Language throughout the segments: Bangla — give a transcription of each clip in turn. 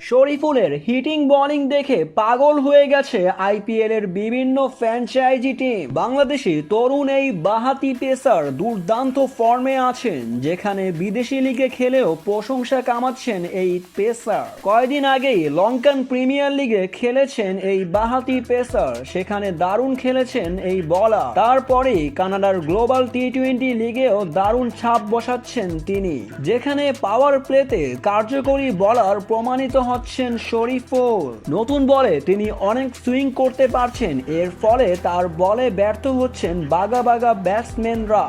শরীফুলের হিটিং বোলিং দেখে পাগল হয়ে গেছে আইপিএল এর বিভিন্ন ফ্র্যাঞ্চাইজি টিম। বাংলাদেশি তরুণ এই বাঁহাতি পেসার দুর্দান্ত ফর্মে আছেন, যেখানে বিদেশি লিগে খেলেও প্রশংসা কামাচ্ছেন এই পেসার। কয়েকদিন আগেই লঙ্কান প্রিমিয়ার লিগে খেলেছেন এই বাঁহাতি পেসার, সেখানে দারুণ খেলেছেন এই বলার। তারপরেই কানাডার গ্লোবাল টি-20 লিগেও দারুণ ছাপ বসাচ্ছেন তিনি, যেখানে পাওয়ার প্লেতে কার্যকরী বলার প্রমাণিত হচ্ছেন শরীফুল। নতুন বলে তিনি অনেক সুইং করতে পারছেন, এর ফলে তার বলে ব্যর্থ হচ্ছেন বাগা বাগা ব্যাটসম্যানরা।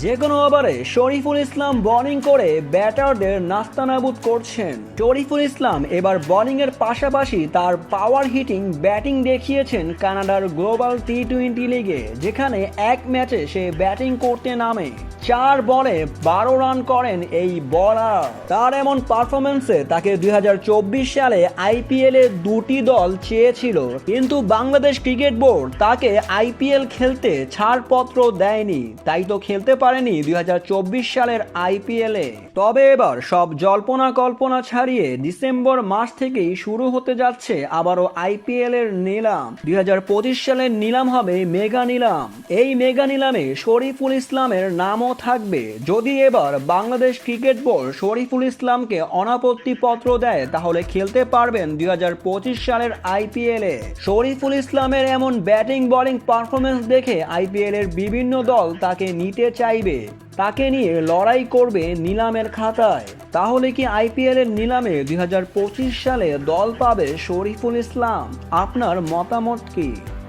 যে কোনো ওভারে শরীফুল ইসলাম বোলিং করে ব্যাটারদের নাস্তানাবুদ করছেন। শরীফুল ইসলাম এবার বোলিং এর পাশাপাশি তার পাওয়ার হিটিং ব্যাটিং দেখিয়েছেন কানাডার গ্লোবাল টি-20 লিগে, যেখানে এক ম্যাচে সে ব্যাটিং করতে নামে 4 বলে 12 রান করেন এই বলার। তার এমন পারফরমেন্সে তাকে 2024 সালে আইপিএল এ দুটি দল চেয়েছিল, কিন্তু বাংলাদেশ ক্রিকেট বোর্ড তাকে আইপিএল খেলতে ছাড়পত্র দেয়নি, তাই তো খেলতে পারেনি 2024 সালের আইপিএল এ। তবে এবার সব জল্পনা কল্পনা ছাড়িয়ে ডিসেম্বর মাস থেকেই শুরু হতে যাচ্ছে আবারও আইপিএল এর নিলাম। 2025 সালের নিলাম হবে মেগা নিলাম। এই মেগা নিলামে শরীফুল ইসলামের নামও থাকবে। যদি এবার বাংলাদেশ ক্রিকেট বোর্ড শরীফুল ইসলামকে অনাপত্তি পত্র দেয়, তাহলে খেলতে পারবেন 2025 সালের আইপিএল এ। শরীফুল ইসলামের এমন ব্যাটিং বোলিং পারফরমেন্স দেখে আইপিএল এর বিভিন্ন দল তাকে নিতে চাইবে, তাকে নিয়ে লড়াই করবে নিলামের খাতায়। তাহলে কি আইপিএল এর নিলামে 2025 সালে দল পাবে শরীফুল ইসলাম? আপনার মতামত কি?